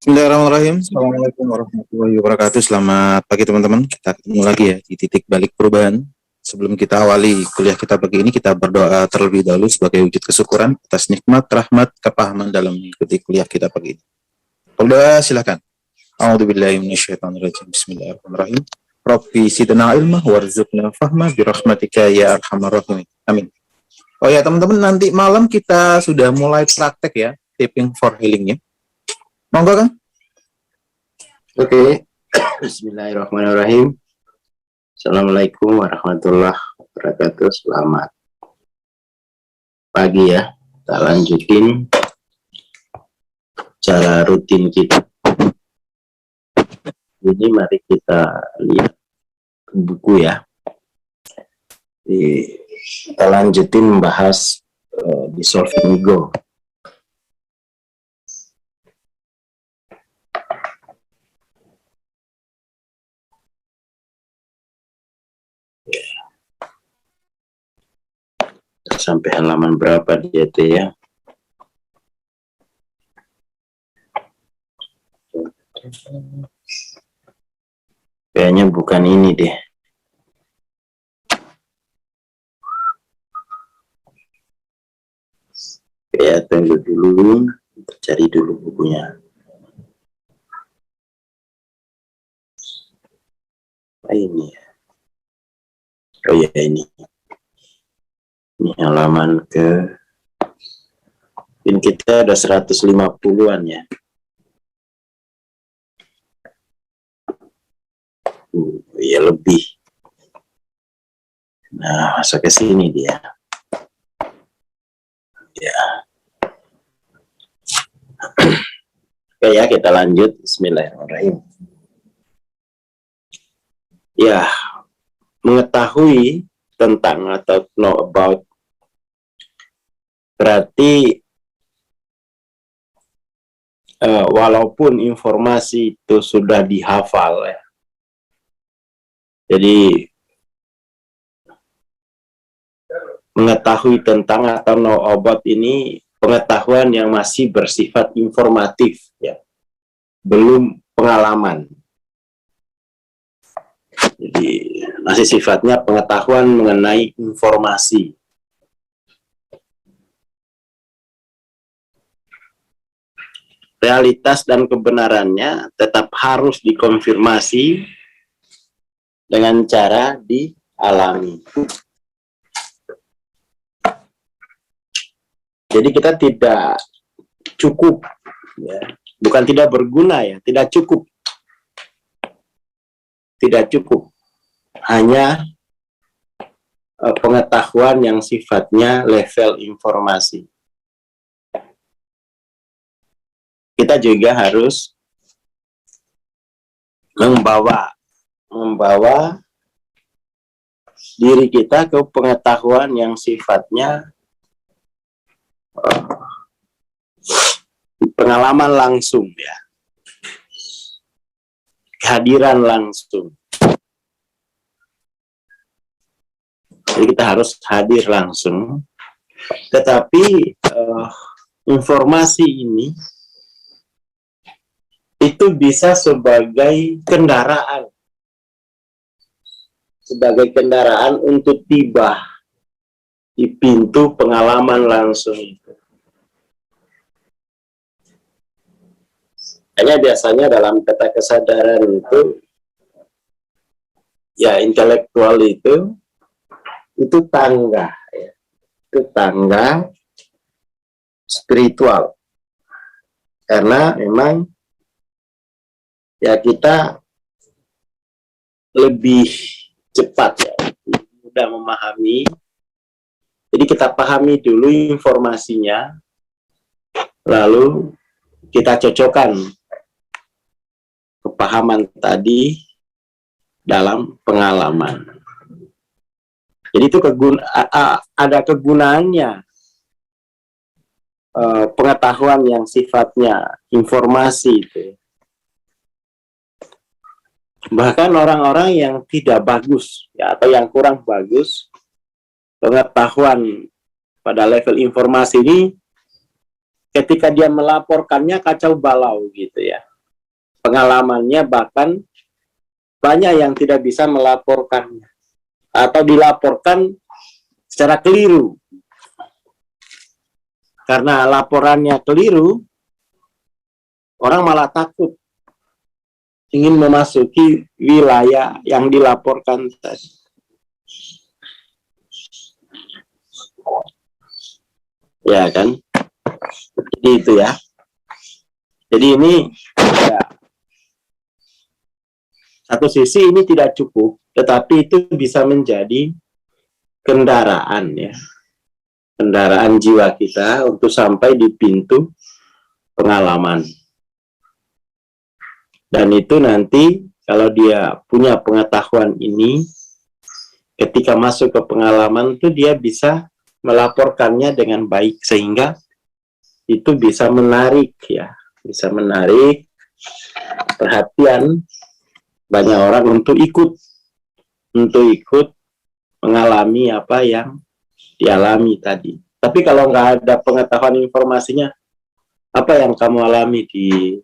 Bismillahirrahmanirrahim. Assalamualaikum warahmatullahi wabarakatuh. Selamat pagi teman-teman. Kita ketemu lagi ya di titik balik perubahan. Sebelum kita awali kuliah kita pagi ini, kita berdoa terlebih dahulu sebagai wujud kesyukuran atas nikmat, rahmat, kepahaman dalam mengikuti kuliah kita pagi ini. Berdoa silakan. A'udzubillahi minasyaitonirrajim. Bismillahirrahmanirrahim. Rabbi zidna ilma warzuqna fahma birahmatika ya arhamar rahimin. Amin. Oh ya teman-teman, nanti malam kita sudah mulai praktek ya, taping for healing ya. Monggo Kang. Oke. Bismillahirrahmanirrahim. Assalamualaikum warahmatullahi wabarakatuh. Selamat pagi ya. Kita lanjutin cara rutin kita. Jadi mari kita lihat buku ya. Kita lanjutin membahas dissolving ego. Sampai halaman berapa dia tuh ya? Kayaknya bukan ini deh. Ya, tunggu dulu, kita cari dulu bukunya. Ini ya. Oh ya, ini halaman ini kita ada 150-an ya. Ya lebih. Nah, masuk ke sini dia. Ya. Oke ya, kita lanjut. Bismillahirrahmanirrahim. Ya, mengetahui tentang atau know about berarti walaupun informasi itu sudah dihafal ya, jadi mengetahui tentang atau know about ini pengetahuan yang masih bersifat informatif ya, belum pengalaman. Jadi masih sifatnya pengetahuan mengenai informasi. Realitas dan kebenarannya tetap harus dikonfirmasi dengan cara dialami. Jadi kita tidak cukup, ya, bukan tidak berguna ya, tidak cukup. Tidak cukup hanya pengetahuan yang sifatnya level informasi. Kita juga harus membawa diri kita ke pengetahuan yang sifatnya pengalaman langsung ya. Kehadiran langsung. Jadi kita harus hadir langsung. Tetapi informasi ini itu bisa sebagai kendaraan. Sebagai kendaraan untuk tiba di pintu pengalaman langsung itu. Hanya biasanya dalam peta kesadaran itu, ya intelektual itu tangga, ya. Itu tangga spiritual. Karena memang ya kita lebih cepat ya, mudah memahami. Jadi kita pahami dulu informasinya, lalu kita cocokkan kepahaman tadi dalam pengalaman. Jadi itu ada kegunaannya pengetahuan yang sifatnya informasi itu. Bahkan orang-orang yang tidak bagus ya, atau yang kurang bagus pengetahuan pada level informasi ini, ketika dia melaporkannya kacau balau gitu ya. pengalamannya, bahkan banyak yang tidak bisa melaporkannya atau dilaporkan secara keliru. Karena laporannya keliru, orang malah takut ingin memasuki wilayah yang dilaporkan tadi. Ya kan? Jadi itu ya. Jadi ini ya, satu sisi ini tidak cukup, tetapi itu bisa menjadi kendaraan ya. Kendaraan jiwa kita untuk sampai di pintu pengalaman. Dan itu nanti kalau dia punya pengetahuan ini, ketika masuk ke pengalaman itu dia bisa melaporkannya dengan baik, sehingga itu bisa menarik ya, bisa menarik perhatian banyak orang untuk ikut mengalami apa yang dialami tadi. Tapi kalau nggak ada pengetahuan informasinya, apa yang kamu alami di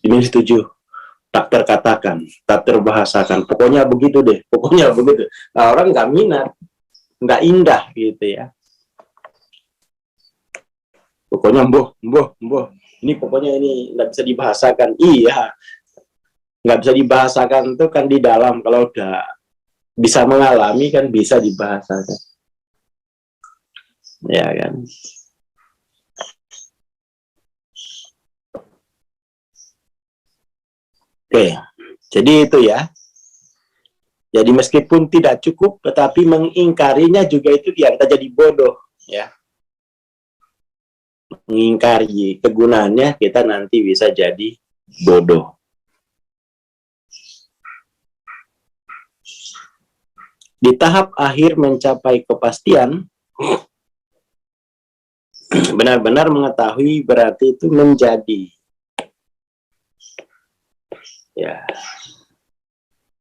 dimensi 7, tak terkatakan, tak terbahasakan, pokoknya begitu deh, pokoknya begitu. Nah, orang nggak minat, nggak indah gitu ya. Pokoknya mboh, ini pokoknya ini nggak bisa dibahasakan. Iya, nggak bisa dibahasakan itu kan di dalam. Kalau udah bisa mengalami kan bisa dibahasakan. Ya kan. Oke, jadi itu ya. Jadi meskipun tidak cukup, tetapi mengingkarinya juga itu ya kita jadi bodoh ya. Mengingkari kegunaannya kita nanti bisa jadi bodoh. Di tahap akhir mencapai kepastian, benar-benar mengetahui berarti itu menjadi. Ya.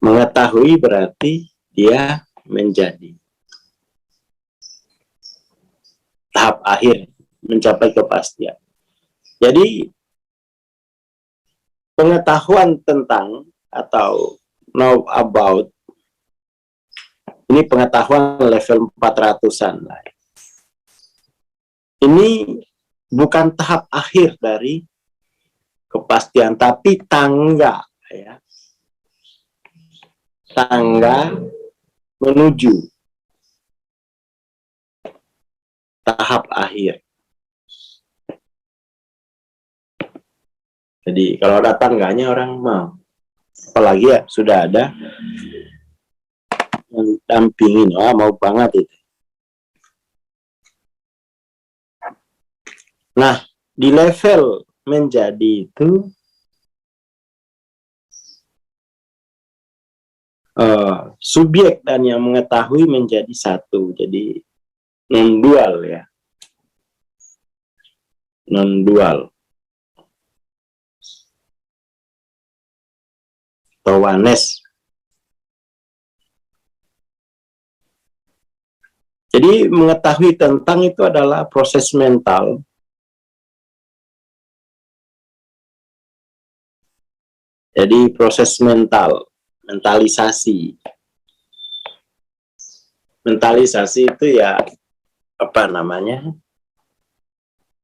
Mengetahui berarti dia menjadi. Tahap akhir mencapai kepastian. Jadi pengetahuan tentang atau know about ini pengetahuan level 400-an lah. Ini bukan tahap akhir dari kepastian, tapi tangga ya. Tangga menuju tahap akhir. Jadi kalau ada tangganya orang mau. Apalagi ya sudah ada yang dampingin, mau banget itu. Nah, di level menjadi itu subjek dan yang mengetahui menjadi satu, jadi non-dual ya, non-dual atau oneness. Jadi mengetahui tentang itu adalah proses mental. Jadi proses mental, mentalisasi. Mentalisasi itu ya apa namanya?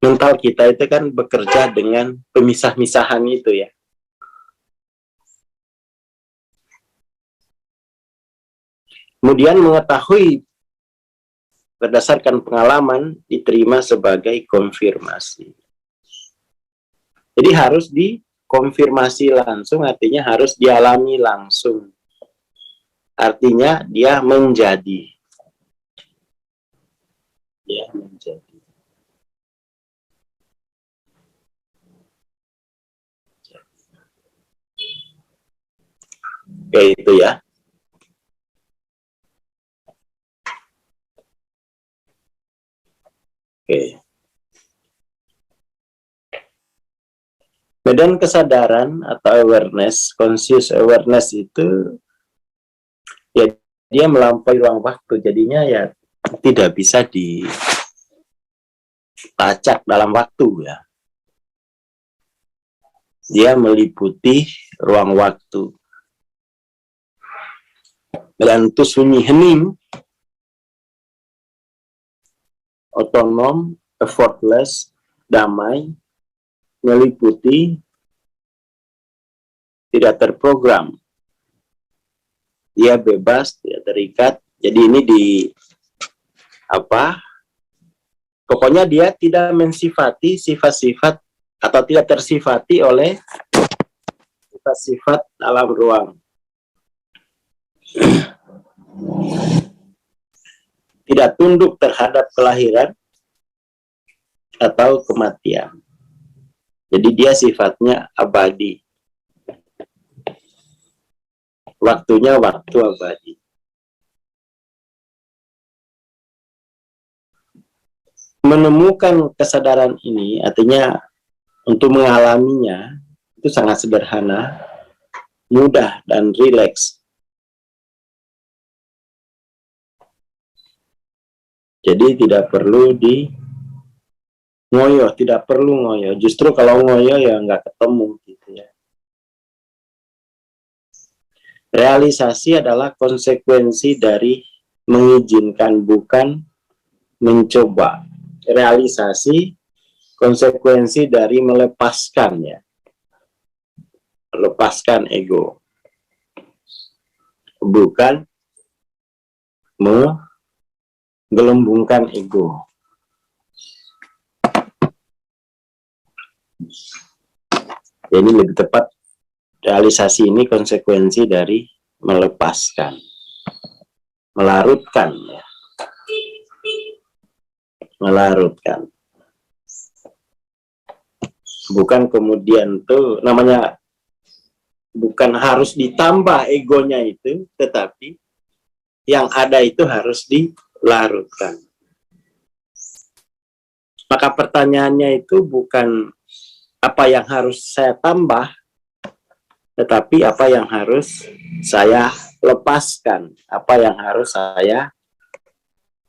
Mental kita itu kan bekerja dengan pemisah-misahan itu ya. Kemudian mengetahui berdasarkan pengalaman diterima sebagai konfirmasi. Jadi harus dikonfirmasi langsung, artinya harus dialami langsung. Artinya dia menjadi. Dia menjadi. Oke, itu ya. Oke. Medan kesadaran atau awareness, conscious awareness itu ya dia melampaui ruang waktu, jadinya ya tidak bisa dilacak dalam waktu ya. Dia meliputi ruang waktu. Dan itu sunyi hening, otonom, effortless, damai, meliputi, tidak terprogram. Dia bebas, tidak terikat. Jadi ini pokoknya dia tidak mensifati sifat-sifat atau tidak tersifati oleh sifat-sifat alam ruang. Tidak tunduk terhadap kelahiran atau kematian. Jadi dia sifatnya abadi. Waktunya waktu abadi. Menemukan kesadaran ini artinya untuk mengalaminya itu sangat sederhana, mudah dan rileks. Jadi tidak perlu ngoyo, tidak perlu ngoyo. Justru kalau ngoyo ya nggak ketemu gitu ya. Realisasi adalah konsekuensi dari mengizinkan, bukan mencoba. Realisasi konsekuensi dari melepaskan ya. Melepaskan ego. Bukan menggelembungkan ego. Jadi lebih tepat, realisasi ini konsekuensi dari melepaskan, melarutkan ya. Melarutkan. Bukan kemudian tuh namanya, bukan harus ditambah egonya itu, tetapi yang ada itu harus dilarutkan. Maka pertanyaannya itu bukan apa yang harus saya tambah, tetapi apa yang harus saya lepaskan, apa yang harus saya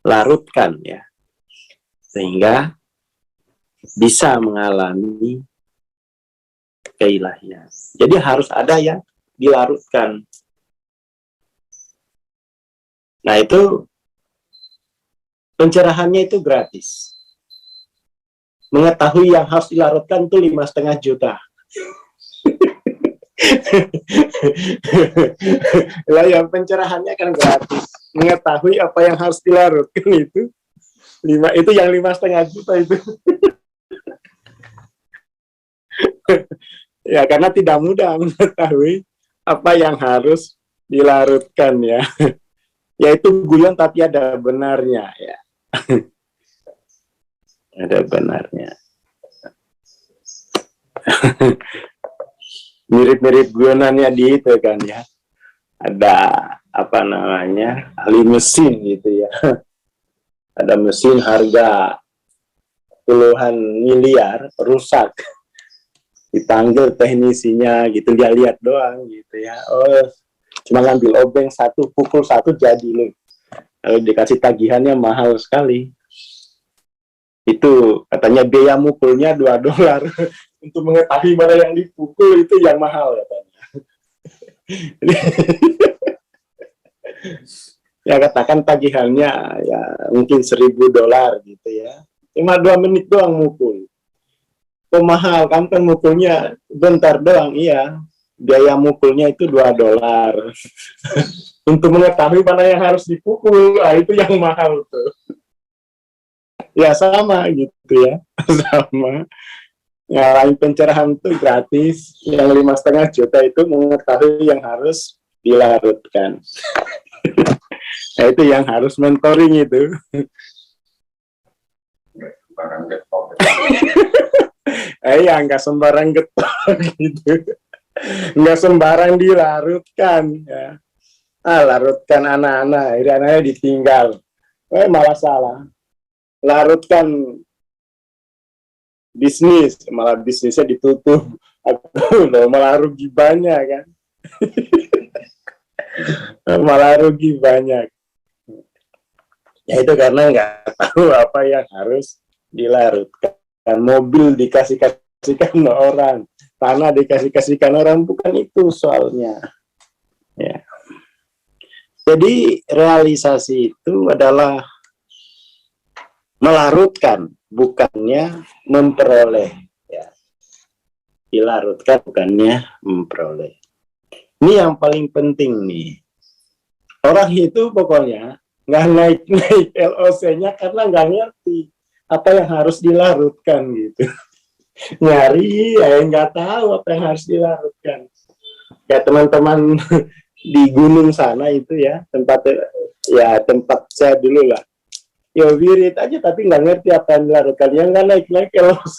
larutkan ya, sehingga bisa mengalami keilahian. Jadi harus ada yang dilarutkan. Nah itu pencerahannya itu gratis. Mengetahui yang harus dilarutkan itu 5,5 juta. Lah yang pencerahannya kan gratis. Mengetahui apa yang harus dilarutkan itu yang 5,5 juta itu. Ya karena tidak mudah mengetahui apa yang harus dilarutkan ya. Yaitu guyon tapi ada benarnya ya. Ada benarnya. Mirip-mirip guyonannya di itu kan ya. Ada apa namanya, ahli mesin gitu ya. Ada mesin harga puluhan miliar rusak. Dipanggil teknisinya gitu, dia lihat doang gitu ya. Oh, cuma ngambil obeng satu, pukul satu jadi loh. Kalau dikasih tagihannya mahal sekali. Itu katanya biaya mukulnya $2. Untuk mengetahui mana yang dipukul itu yang mahal katanya. Ya katakan tagihannya ya mungkin $1.000 gitu ya. Cuma 2 menit doang mukul. Kok mahal, kamu kan mukulnya bentar doang, iya. Biaya mukulnya itu $2. Untuk mengetahui mana yang harus dipukul, itu yang mahal tuh. Ya sama gitu ya, sama. Yang lain pencerahan itu gratis, yang 5,5 juta itu mengetahui yang harus dilarutkan. Nah, itu yang harus mentoring itu. Ya nggak sembarang getok gitu, nggak sembarang dilarutkan ya. Larutkan anak-anak, anak-anaknya ditinggal, malah salah. Larutkan bisnis, malah bisnisnya ditutup, atau malah rugi banyak kan. Malah rugi banyak. Ya itu karena nggak tahu apa yang harus dilarutkan. Mobil dikasihkan orang, tanah dikasih-kasihkan orang, bukan itu soalnya. Ya. Jadi realisasi itu adalah melarutkan, bukannya memperoleh. Ya. Dilarutkan, bukannya memperoleh. Ini yang paling penting nih. Orang itu pokoknya nggak naik-naik LOC-nya karena nggak ngerti apa yang harus dilarutkan gitu. Nyari, ya nggak tahu apa yang harus dilarutkan. Ya teman-teman di gunung sana itu ya, tempat saya dulu lah. Ya wirid aja tapi nggak ngerti apa yang dilarutkan. Yang nggak naik-naik LOC.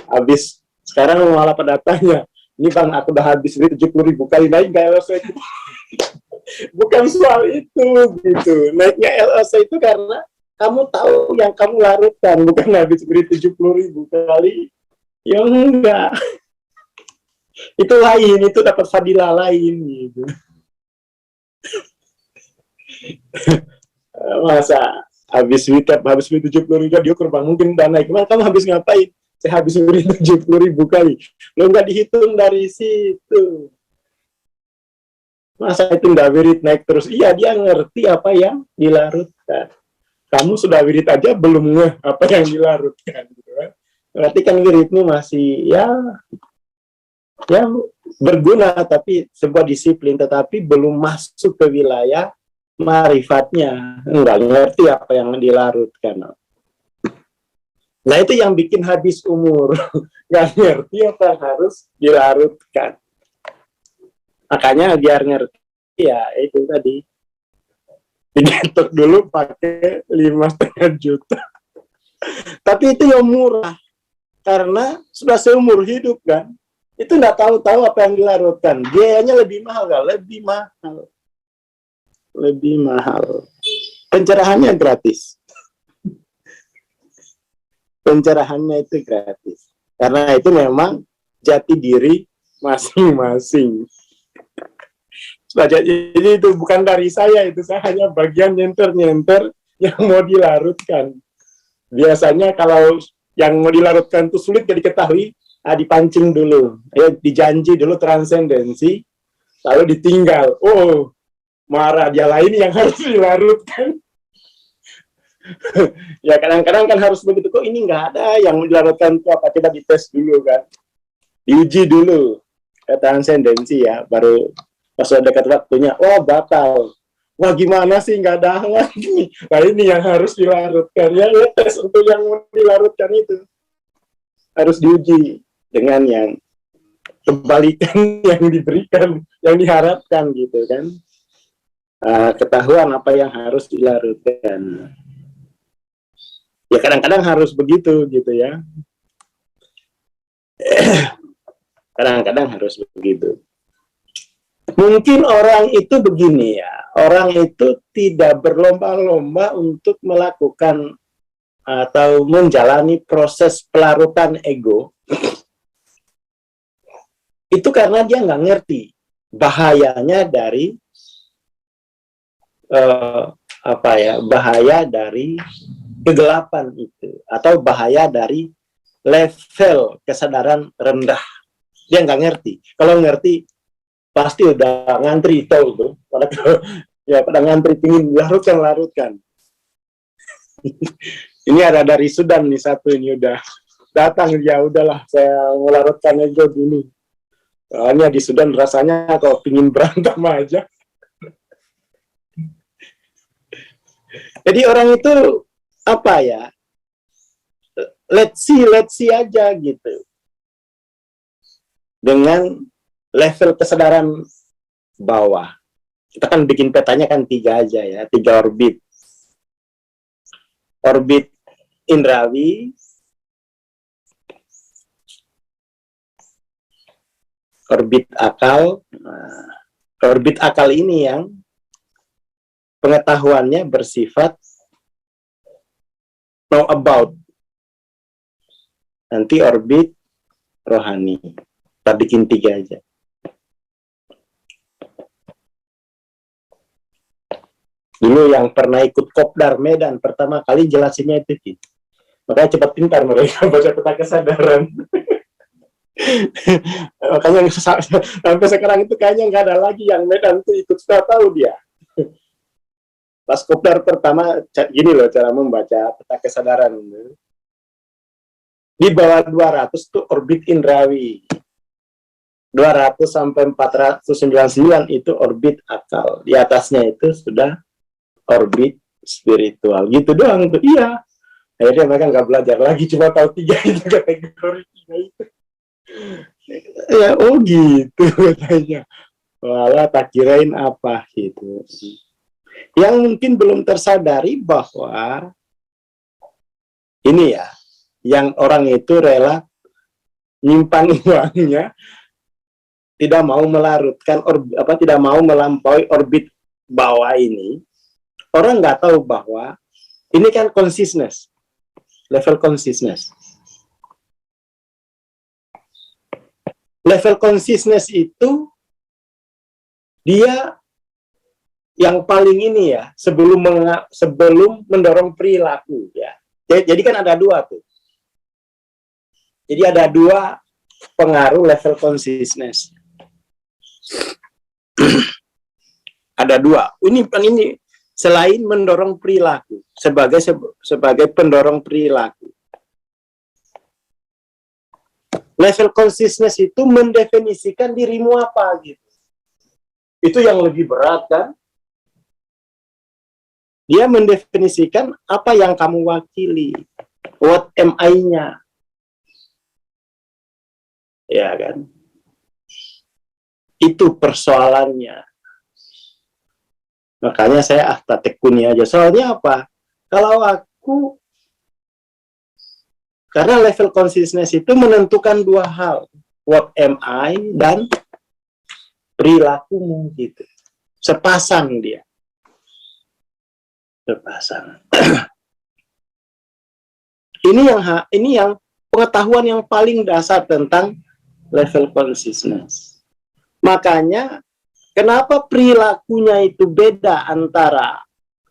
Habis sekarang malah pada tanya, ini bang aku udah habis 70.000 kali naik nggak LOC? Bukan soal itu gitu. Naiknya LOC itu karena kamu tahu yang kamu larutkan, bukan habis beri 70.000 kali. Ya enggak. Itu lain, itu dapat fadilah lain gitu. Masa habis beri 70.000 dia kurang mungkin udah naik. Emang kamu habis ngapain? Saya habis beri 70.000 kali. Lo nggak dihitung dari situ. Masa itu nggak wirid naik terus? Iya, dia ngerti apa yang dilarutkan. Kamu sudah wirid aja belum ngeh apa yang dilarutkan. Gitu kan? Berarti kan wiridmu masih ya berguna, tapi sebuah disiplin, tetapi belum masuk ke wilayah marifatnya. Nggak ngerti apa yang dilarutkan. Nah itu yang bikin habis umur. Nggak ngerti apa yang harus dilarutkan. Makanya biar ngerti ya itu tadi digetok dulu pakai 5,5 juta. Tapi itu yang murah karena sudah seumur hidup kan. Itu nggak tahu-tahu apa yang dilarutkan. Biayanya lebih mahal kan? Lebih mahal. Pencerahannya gratis. Pencerahannya itu gratis. Karena itu memang jati diri masing-masing. Jadi itu bukan dari saya, itu saya hanya bagian nyenter-nyenter yang mau dilarutkan. Biasanya kalau yang mau dilarutkan itu sulit jadi diketahui, dipancing dulu, dijanji dulu transendensi, lalu ditinggal. Oh, marah dia lain yang harus dilarutkan. Ya kadang-kadang kan harus begitu, kok ini nggak ada yang mau dilarutkan itu apa, coba dites dulu kan, diuji dulu transendensi ya, baru pas sudah dekat waktunya, batal. Wah gimana sih, nggak ada lagi. Nah ini yang harus dilarutkan. Ya tes untuk yang mau dilarutkan itu. Harus diuji dengan yang kebalikan yang diberikan, yang diharapkan gitu kan. Ketahuan apa yang harus dilarutkan. Ya kadang-kadang harus begitu gitu ya. Kadang-kadang harus begitu. Mungkin orang itu begini ya, orang itu tidak berlomba-lomba untuk melakukan atau menjalani proses pelarutan ego. Itu karena dia nggak ngerti bahayanya dari bahaya dari kegelapan itu, atau bahaya dari level kesadaran rendah. Dia nggak ngerti. Kalau ngerti pasti udah ngantri tahu tuh, pada ngantri pingin larutkan. Ini ada dari Sudan nih satu, ini udah datang, ya udahlah saya melarutkan ego dulu. Soalnya di Sudan rasanya kalau pingin berantem aja. Jadi orang itu apa ya? Let's see aja gitu. Dengan level kesadaran bawah. Kita kan bikin petanya kan 3 aja ya, 3 orbit. Orbit indrawi, orbit akal. Orbit akal ini yang pengetahuannya bersifat know about. Nanti orbit rohani. Kita bikin 3 aja. Dulu yang pernah ikut Kopdar Medan pertama kali jelasinnya itu. Makanya cepat pintar mereka baca peta kesadaran. Makanya sampai sekarang itu kayaknya nggak ada lagi yang Medan itu ikut, sudah tahu dia. Pas kopdar pertama, gini loh cara membaca peta kesadaran. Di bawah 200 itu orbit indrawi. 200 sampai 499 itu orbit akal. Di atasnya itu sudah orbit spiritual. Gitu doang tuh. Iya. Akhirnya mereka nggak belajar lagi, cuma tahu 3 itu kategori 3 itu. Ya, oh gitu katanya. Walah, tak kirain apa gitu. Yang mungkin belum tersadari bahwa ini ya, yang orang itu rela nyimpan uangnya, tidak mau melarutkan tidak mau melampaui orbit bawah ini. Orang nggak tahu bahwa ini kan consciousness, level consciousness. Level consciousness itu dia yang paling ini ya, sebelum mendorong perilaku ya. Jadi kan ada 2 tuh. Jadi ada 2 pengaruh level consciousness. Ada 2. Ini selain mendorong perilaku sebagai pendorong perilaku. Level consciousness itu mendefinisikan dirimu apa gitu. Itu yang lebih berat kan? Dia mendefinisikan apa yang kamu wakili. What am I-nya? Ya kan? Itu persoalannya. Makanya saya tekuni aja. Soalnya apa? Kalau aku, karena level consciousness itu menentukan 2 hal. What am I dan perilakumu gitu. Sepasang dia. Sepasang. Ini yang pengetahuan yang paling dasar tentang level consciousness. Makanya kenapa perilakunya itu beda antara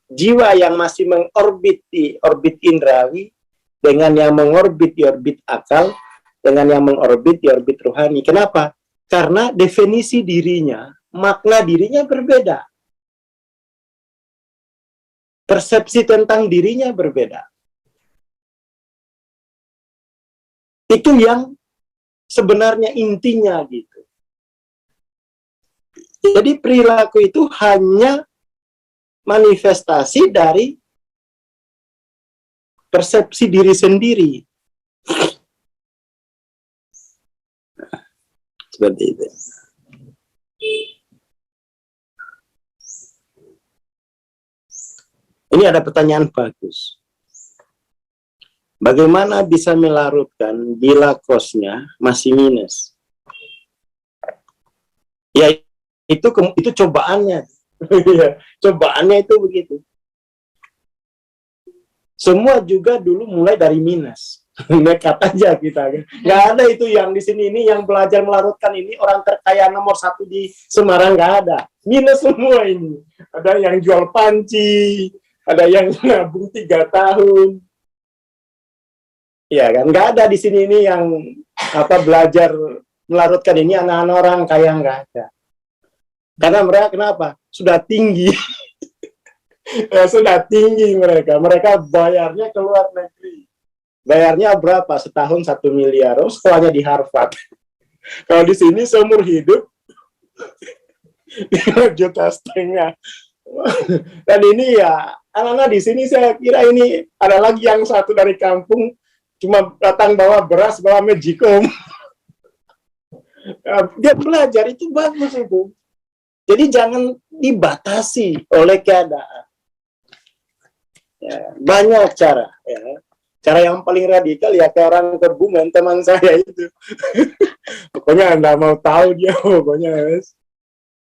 jiwa yang masih mengorbit di orbit indrawi dengan yang mengorbit di orbit akal, dengan yang mengorbit di orbit rohani. Kenapa? Karena definisi dirinya, makna dirinya berbeda. Persepsi tentang dirinya berbeda. Itu yang sebenarnya intinya gitu. Jadi perilaku itu hanya manifestasi dari persepsi diri sendiri. Seperti itu. Ini ada pertanyaan bagus. Bagaimana bisa melarutkan bila kosnya masih minus? Ya, itu cobaannya. Cobaannya itu begitu. Semua juga dulu mulai dari minus. Nekat aja kita. Nggak ada itu yang di sini ini yang belajar melarutkan ini orang terkaya nomor 1 di Semarang, nggak ada. Minus semua ini. Ada yang jual panci, ada yang nabung 3 tahun. Ya kan, nggak ada di sini ini yang belajar melarutkan ini anak-anak orang kaya, nggak ada. Karena mereka kenapa? Sudah tinggi. Sudah tinggi mereka. Mereka bayarnya ke luar negeri. Bayarnya berapa? Setahun 1 miliar. Oh, sekolahnya di Harvard. Kalau di sini seumur hidup 5,5 juta. Dan ini ya, anak-anak di sini saya kira ini ada lagi yang satu dari kampung cuma datang bawa beras, bawa magicom. Dia belajar itu bagus itu. Jadi jangan dibatasi oleh keadaan. Ya, banyak cara. Ya. Cara yang paling radikal ya ke orang Kebumen, teman saya itu. Pokoknya Anda mau tahu dia, pokoknya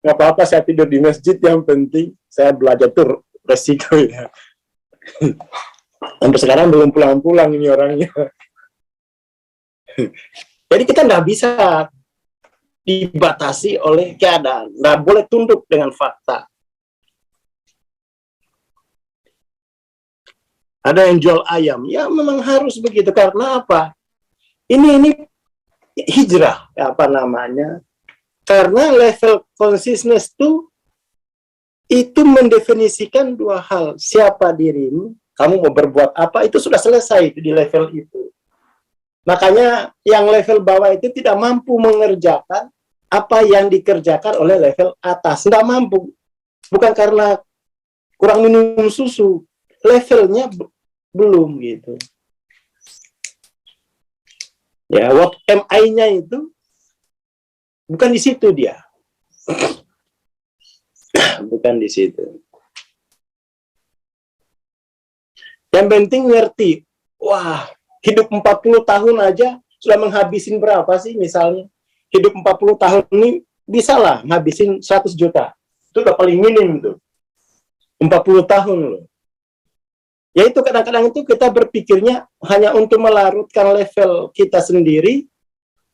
nggak apa-apa saya tidur di masjid, yang penting saya belajar tuh resiko ya. Sampai sekarang belum pulang-pulang ini orangnya. Jadi kita nggak bisa dibatasi oleh keadaan. Nggak boleh tunduk dengan fakta. Ada yang jual ayam. Ya memang harus begitu. Karena apa? Ini hijrah, apa namanya? Karena level consciousness itu mendefinisikan dua hal. Siapa dirimu, kamu mau berbuat apa, itu sudah selesai di level itu. Makanya yang level bawah itu tidak mampu mengerjakan apa yang dikerjakan oleh level atas. Tidak mampu. Bukan karena kurang minum susu. Levelnya belum gitu. Ya, what am I-nya itu bukan di situ dia. Bukan di situ. Yang penting ngerti. Wah, hidup 40 tahun aja sudah menghabisin berapa sih misalnya? Hidup 40 tahun ini bisa lah menghabisin 100 juta. Itu udah paling minim tuh. 40 tahun loh. Ya itu kadang-kadang itu kita berpikirnya hanya untuk melarutkan level kita sendiri.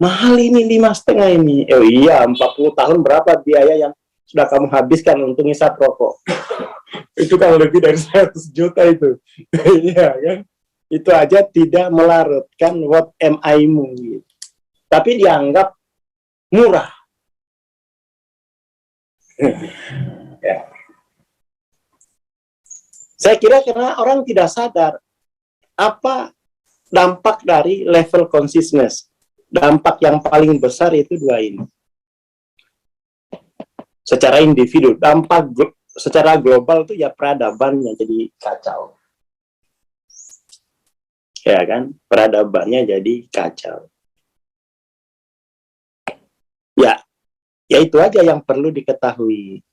Mahal ini 5,5 ini. Oh iya, 40 tahun berapa biaya yang sudah kamu habiskan untuk ngisap rokok? Itu kan lebih dari 100 juta itu. Iya kan? Itu aja tidak melarutkan what am I-mu gitu. Tapi dianggap murah. Ya. Saya kira karena orang tidak sadar apa dampak dari level consciousness. Dampak yang paling besar itu dua ini. Secara individu, dampak secara global itu ya peradabannya jadi kacau. Ya kan? Peradabannya jadi kacau. Ya itu aja yang perlu diketahui.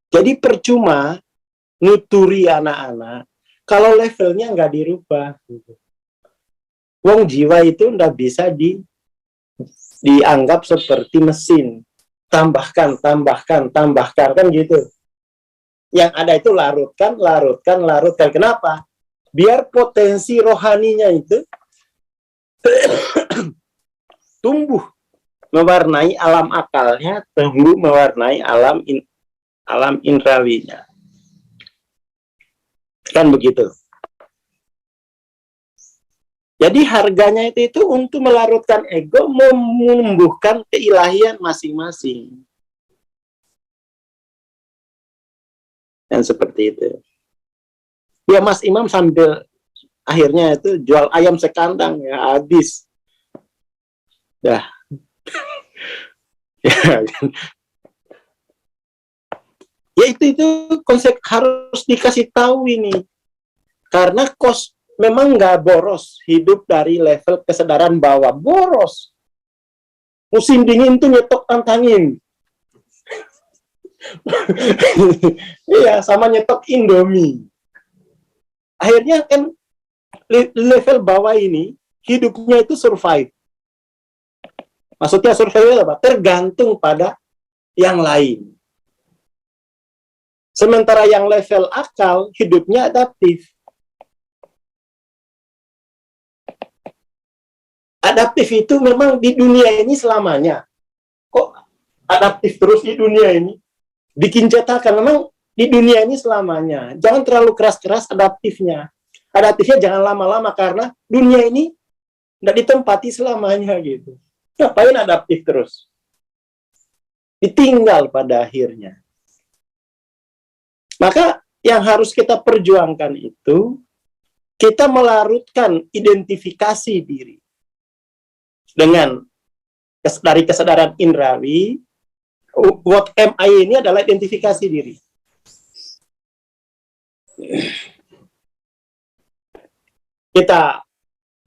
Jadi percuma nuturi anak-anak kalau levelnya nggak dirubah. Wong jiwa itu nggak bisa dianggap seperti mesin. Tambahkan kan gitu. Yang ada itu larutkan. Kenapa? Biar potensi rohaninya itu tumbuh mewarnai alam akalnya, tumbuh mewarnai alam indrawinya. Kan begitu. Jadi harganya itu untuk melarutkan ego, menumbuhkan keilahian masing-masing. Dan seperti itu. Ya Mas Imam sambil akhirnya itu jual ayam sekandang ya habis. Dah. Ya itu konsep harus dikasih tahu ini. Karena memang nggak boros hidup dari level kesadaran bawah. Boros. Musim dingin tuh nyetok tantangin. Iya, sama nyetok Indomie. Akhirnya kan level bawah ini hidupnya itu survive. Maksudnya survive apa? Tergantung pada yang lain. Sementara yang level akal hidupnya adaptif. Adaptif itu memang di dunia ini selamanya. Kok adaptif terus di dunia ini? Bikin cetakan memang di dunia ini selamanya. Jangan terlalu keras-keras adaptifnya. Adaptifnya jangan lama-lama karena dunia ini tidak ditempati selamanya gitu. Ngapain adaptif terus? Ditinggal pada akhirnya. Maka yang harus kita perjuangkan itu kita melarutkan identifikasi diri dengan dari kesadaran indrawi. What am I ini adalah identifikasi diri. Kita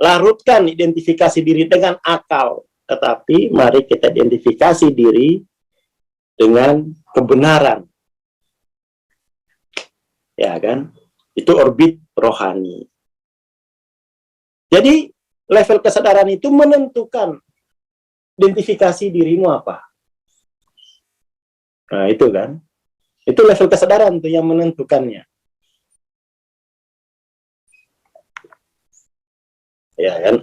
larutkan identifikasi diri dengan akal, tetapi mari kita identifikasi diri dengan kebenaran. Ya kan? Itu orbit rohani. Jadi level kesadaran itu menentukan identifikasi dirimu apa. Nah, itu kan. Itu level kesadaran tuh yang menentukannya. Ya kan.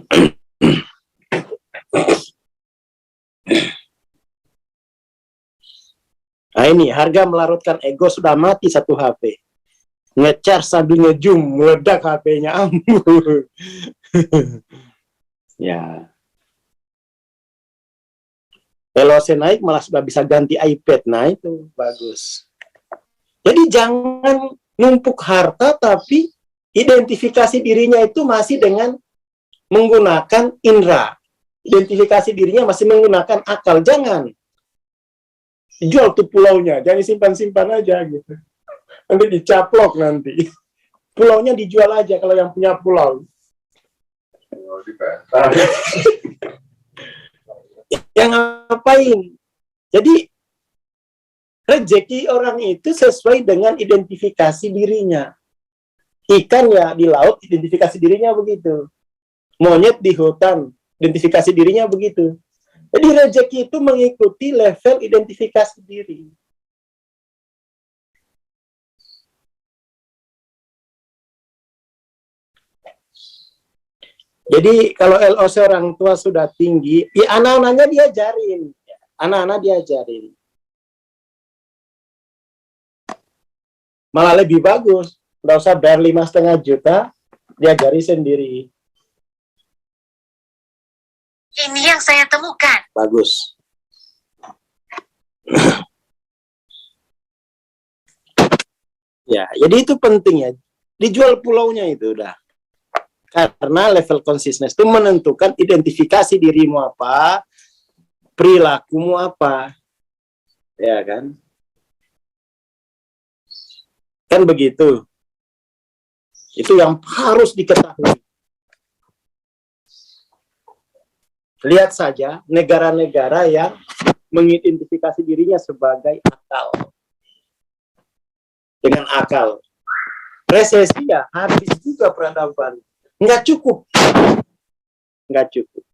Nah ini, harga melarutkan ego sudah mati satu HP. Nge-charge sambil nge-zoom, meledak HP-nya, ampun. Ya. LOC naik malah sudah bisa ganti iPad. Nah itu bagus. Jadi jangan numpuk harta tapi identifikasi dirinya itu masih dengan menggunakan indera. Identifikasi dirinya masih menggunakan akal. Jangan jual tuh pulaunya, jangan simpan-simpan aja gitu. Nanti dicaplok nanti. Pulaunya dijual aja kalau yang punya pulau. Yang ngapain? Jadi rezeki orang itu sesuai dengan identifikasi dirinya. Ikan ya di laut identifikasi dirinya begitu. Monyet di hutan identifikasi dirinya begitu. Jadi rezeki itu mengikuti level identifikasi diri. Jadi kalau LOC orang tua sudah tinggi, ya anak-anaknya diajarin. Anak-anak diajarin. Malah lebih bagus. Nggak usah bayar 5,5 juta, diajari sendiri. Ini yang saya temukan. Bagus. Ya, jadi itu penting ya. Dijual pulaunya itu udah. Karena level consciousness itu menentukan identifikasi dirimu apa, perilakumu apa. Ya kan? Kan begitu. Itu yang harus diketahui. Lihat saja negara-negara yang mengidentifikasi dirinya sebagai akal. Dengan akal. Resesi ya habis juga peradaban. Nggak cukup. Nggak cukup.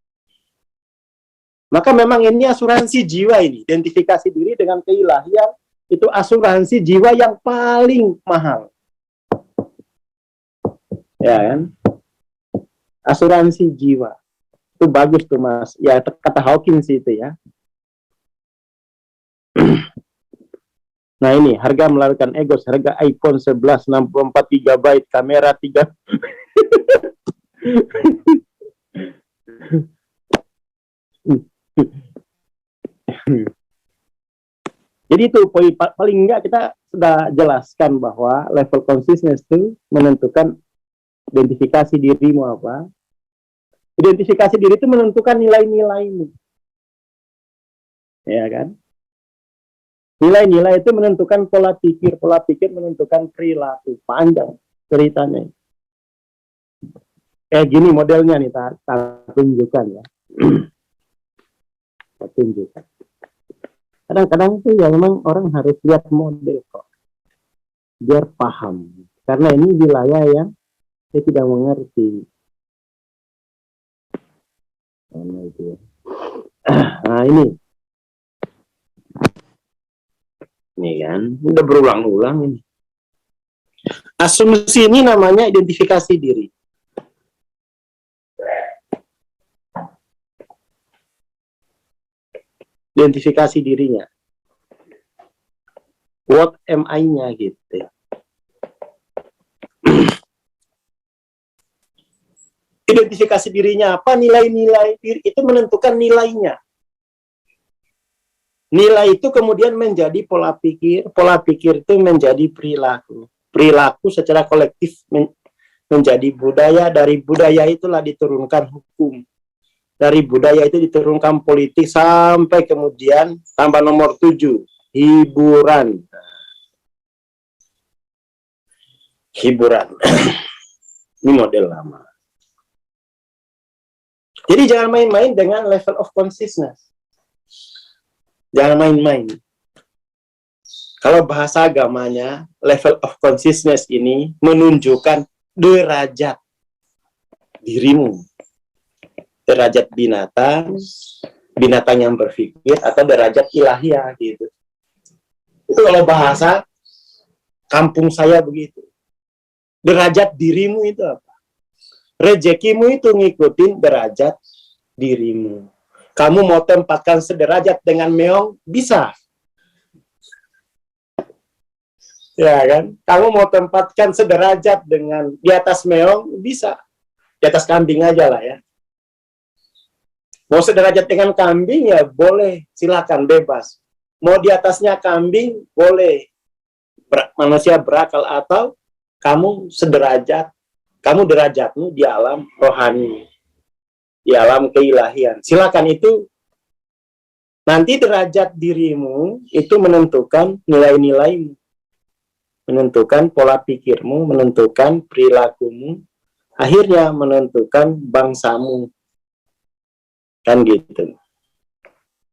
Maka memang ini asuransi jiwa ini. Identifikasi diri dengan keilahian. Itu asuransi jiwa yang paling mahal. Ya kan? Asuransi jiwa. Itu bagus tuh Mas. Ya kata Hawkins itu ya. Nah ini harga melarikan ego, harga iPhone 11 64 GB, kamera 3. Jadi itu poin paling enggak kita sudah jelaskan bahwa level consciousness itu menentukan identifikasi dirimu apa. Identifikasi diri itu menentukan nilai-nilaimu. Ya kan? Nilai-nilai itu menentukan pola pikir menentukan perilaku. Panjang ceritanya. Kayak gini modelnya nih, tak tunjukkan ya. Tak tunjukkan. Kadang-kadang tuh ya memang orang harus lihat model kok. Biar paham. Karena ini wilayah yang saya tidak mengerti. Nah ini. Ini kan, udah berulang-ulang ini. Asumsi ini namanya identifikasi diri. Identifikasi dirinya. What am I-nya gitu. Identifikasi dirinya apa, nilai-nilai diri itu menentukan nilainya. Nilai itu kemudian menjadi pola pikir itu menjadi perilaku. Perilaku secara kolektif menjadi budaya, dari budaya itulah diturunkan hukum. Dari budaya itu diturunkan politik sampai kemudian tambah nomor 7, hiburan. Hiburan. Ini model lama. Jadi jangan main-main dengan level of consciousness. Jangan main-main. Kalau bahasa agamanya, level of consciousness ini menunjukkan derajat dirimu. Derajat binatang, binatang yang berpikir, atau derajat ilahiyah gitu. Itu kalau bahasa kampung saya begitu. Derajat dirimu itu apa? Rezekimu itu ngikutin derajat dirimu. Kamu mau tempatkan sederajat dengan meong, bisa. Ya kan? Kamu mau tempatkan sederajat dengan di atas meong, bisa. Di atas kambing aja lah ya. Mau sederajat dengan kambing ya boleh, silakan bebas. Mau di atasnya kambing boleh, manusia berakal, atau kamu sederajat, kamu derajatmu di alam rohani, di alam keilahian. Silakan, itu nanti derajat dirimu itu menentukan nilai-nilaimu, menentukan pola pikirmu, menentukan perilakumu, akhirnya menentukan bangsamu. Kan gitu.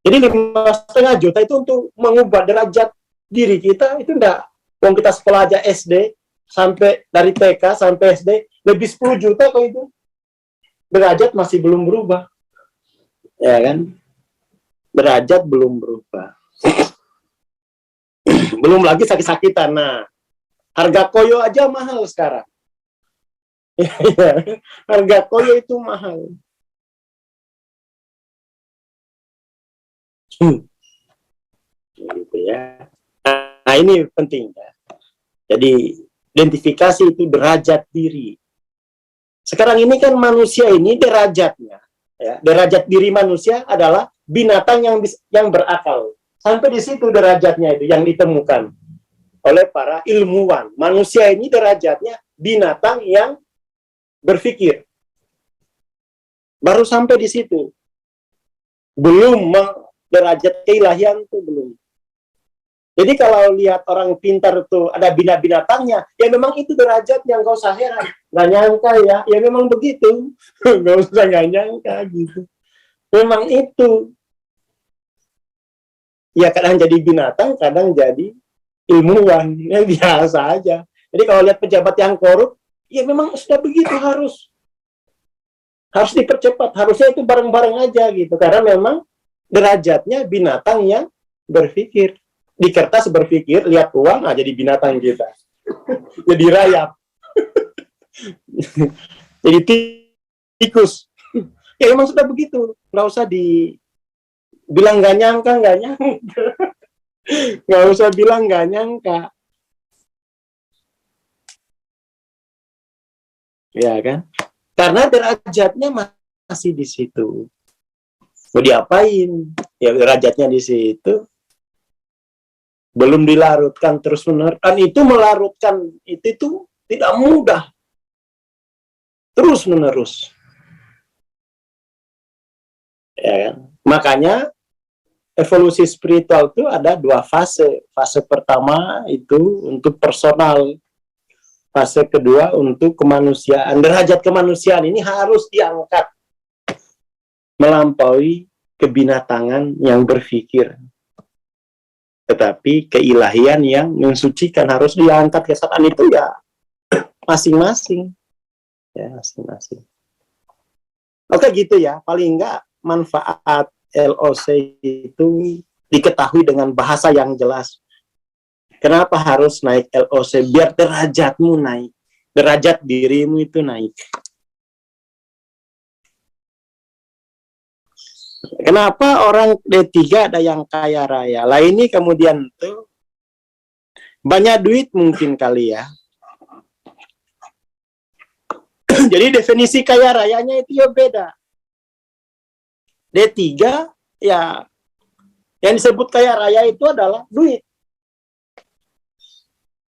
Jadi 5,5 juta itu untuk mengubah derajat diri kita, itu enggak. Kalau kita sekolah aja SD, sampai dari TK sampai SD, lebih 10 juta kok itu. Derajat masih belum berubah. Ya kan? Derajat belum berubah. Belum lagi sakit-sakitan. Nah, harga koyo aja mahal sekarang. Harga koyo itu mahal. Gitu ya. Nah, ini penting ya. Jadi identifikasi itu derajat diri. Sekarang ini kan manusia ini derajatnya, ya, derajat diri manusia adalah binatang yang berakal. Sampai di situ derajatnya itu yang ditemukan oleh para ilmuwan. Manusia ini derajatnya binatang yang berpikir. Baru sampai di situ. Belum derajat keilahian itu belum. Jadi kalau lihat orang pintar itu ada binatangnya, ya memang itu derajat yang gak usah heran. Gak nyangka ya memang begitu. Gak usah gak nyangka gitu. Memang itu. Ya kadang jadi binatang, kadang jadi ilmuwan. Ya biasa aja. Jadi kalau lihat pejabat yang korup, ya memang sudah begitu harus dipercepat. Harusnya itu bareng-bareng aja gitu. Karena memang derajatnya binatang yang berpikir. Di kertas berpikir, lihat uang, jadi binatang kita. Jadi rayap. Jadi tikus. Ya emang sudah begitu. Nggak usah bilang nggak nyangka. Nggak usah bilang nggak nyangka. Ya kan? Karena derajatnya masih di situ. Mau diapain? Ya derajatnya di situ. Belum dilarutkan terus-menerus. Dan itu melarutkan itu tidak mudah. Terus-menerus. Ya kan? Makanya evolusi spiritual itu ada 2 fase. Fase pertama itu untuk personal. Fase kedua untuk kemanusiaan. Derajat kemanusiaan ini harus diangkat melampaui kebinatangan yang berpikir. Tetapi keilahian yang mensucikan harus diangkat ke saat itu ya masing-masing. Ya, masing-masing. Oke gitu ya, paling enggak manfaat LOC itu diketahui dengan bahasa yang jelas. Kenapa harus naik LOC? Biar derajatmu naik. Derajat dirimu itu naik. Kenapa orang D3 ada yang kaya raya? Lah ini kemudian tuh banyak duit mungkin kali ya. Jadi definisi kaya rayanya itu ya beda. D3 ya yang disebut kaya raya itu adalah duit.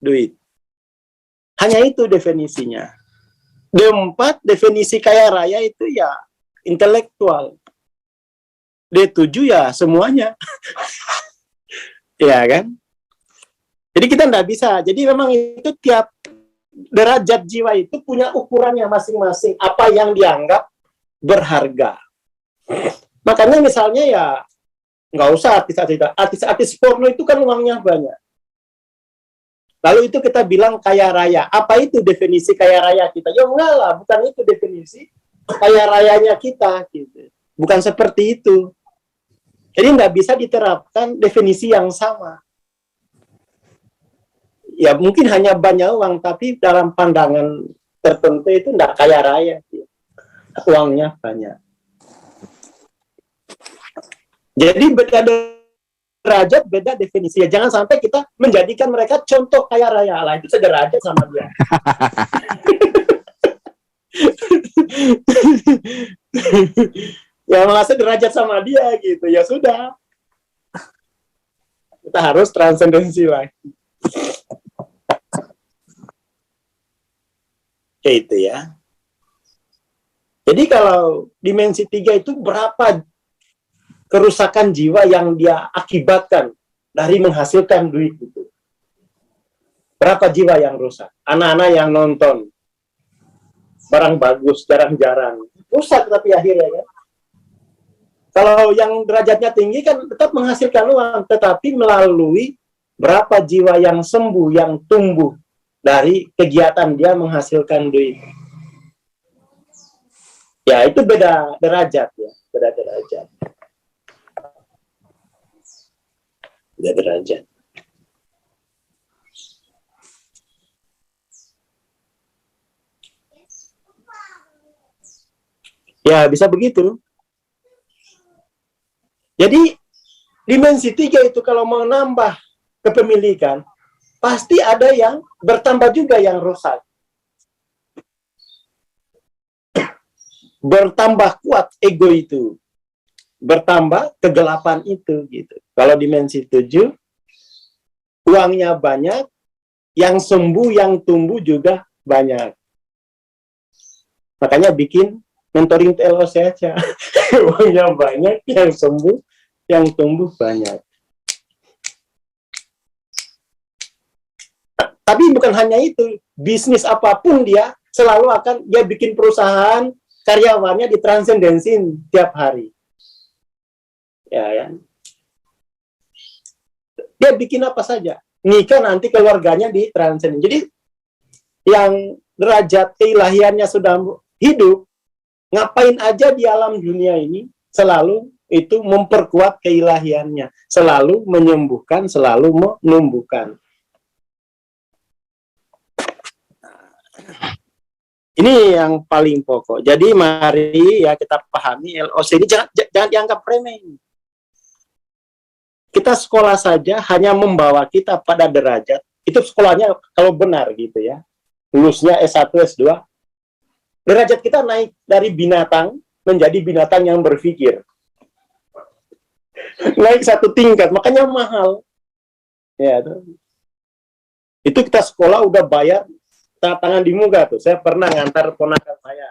Duit. Hanya itu definisinya. D4 definisi kaya raya itu ya intelektual. D7 ya semuanya. Ya kan? Jadi kita enggak bisa. Jadi memang itu tiap derajat jiwa itu punya ukurannya masing-masing. Apa yang dianggap berharga. Makanya misalnya ya nggak usah artis porno itu kan uangnya banyak. Lalu itu kita bilang kaya raya. Apa itu definisi kaya raya kita? Ya enggak lah, bukan itu definisi kaya rayanya kita. Gitu. Bukan seperti itu. Jadi nggak bisa diterapkan definisi yang sama. Ya mungkin hanya banyak uang, tapi dalam pandangan tertentu itu nggak kaya raya. Uangnya banyak. Jadi beda derajat, beda definisi. Ya, jangan sampai kita menjadikan mereka contoh kaya raya. Lah itu sederajat sama dia. yang merasa derajat sama dia gitu, ya sudah. Kita harus transendensi lagi. Kayak itu ya. Jadi kalau dimensi 3 itu berapa kerusakan jiwa yang dia akibatkan dari menghasilkan duit itu. Berapa jiwa yang rusak? Anak-anak yang nonton barang bagus jarang-jarang. Rusak tapi akhirnya ya. Kalau yang derajatnya tinggi kan tetap menghasilkan uang, tetapi melalui berapa jiwa yang sembuh, yang tumbuh dari kegiatan dia menghasilkan duit. Ya, itu beda derajat ya, beda derajat. Beda derajat. Ya, bisa begitu. Jadi, dimensi 3 itu kalau menambah kepemilikan, pasti ada yang bertambah juga yang rusak. Bertambah kuat ego itu. Bertambah kegelapan itu gitu. Kalau dimensi 7, uangnya banyak, yang sembuh, yang tumbuh juga banyak. Makanya bikin mentoring TLOC aja. Uangnya banyak, yang sembuh, yang tumbuh banyak. Tapi bukan hanya itu, bisnis apapun dia selalu akan dia bikin perusahaan, karyawannya ditransendensin tiap hari. Ya, ya. Dia bikin apa saja. Nikah nanti keluarganya ditransendensin. Jadi yang derajat keilahiannya sudah hidup, ngapain aja di alam dunia ini selalu itu memperkuat keilahiannya, selalu menyembuhkan, selalu menumbuhkan. Ini yang paling pokok. Jadi mari ya kita pahami LOC ini jangan dianggap remeh. Kita sekolah saja hanya membawa kita pada derajat, itu sekolahnya kalau benar gitu ya, lulusnya S1, S2, derajat kita naik dari binatang menjadi binatang yang berpikir. Naik satu tingkat, makanya mahal. Ya, itu kita sekolah udah bayar tangan di muka tuh. Saya pernah ngantar ponakan saya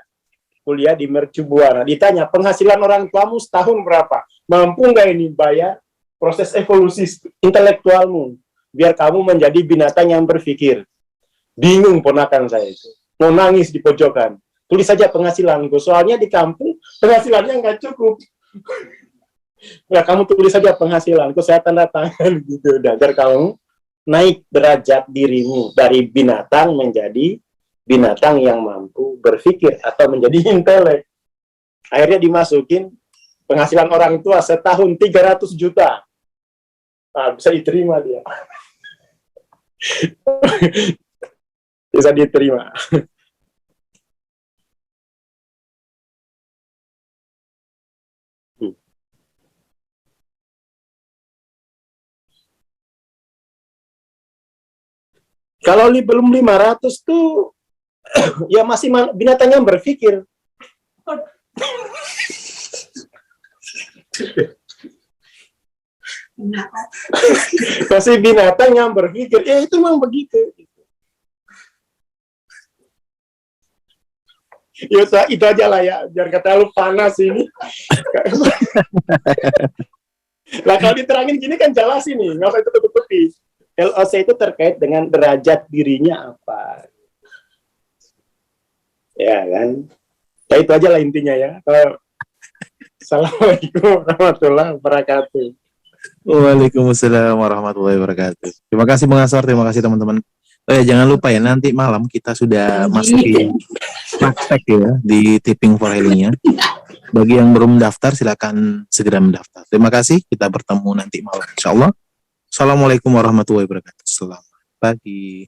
kuliah di Mercu Buana. Ditanya, penghasilan orang tuamu setahun berapa? Mampu nggak ini bayar proses evolusi intelektualmu biar kamu menjadi binatang yang berpikir? Bingung ponakan saya itu. Mau nangis di pojokan. Tulis saja penghasilanku. Soalnya di kampung penghasilannya nggak cukup. Nah, kamu tulis saja penghasilanku, saya tanda tangan gitu. Agar kamu naik derajat dirimu dari binatang menjadi binatang yang mampu berpikir atau menjadi intelek. Akhirnya dimasukin penghasilan orang tua setahun 300 juta. Nah, bisa diterima dia. Bisa diterima. Kalau belum 500 tuh ya masih binatang yang berpikir. Masih binatang yang berpikir. Ya itu memang begitu. Ya itu aja lah ya, biar kata lu panas ini. Lah kalau diterangin gini kan jelas ini, nggak usah tutup-tutupi. LOC itu terkait dengan derajat dirinya apa. Ya kan? Ya itu aja lah intinya ya. Assalamualaikum warahmatullahi wabarakatuh. Waalaikumsalam warahmatullahi wabarakatuh. Terima kasih Bang Aswar, terima kasih teman-teman. Oh ya, jangan lupa ya, nanti malam kita sudah masukin praktek ya di Tipping for Healing-nya. Bagi yang belum daftar, silakan segera mendaftar. Terima kasih, kita bertemu nanti malam, insya Allah. Assalamualaikum warahmatullahi wabarakatuh. Selamat pagi.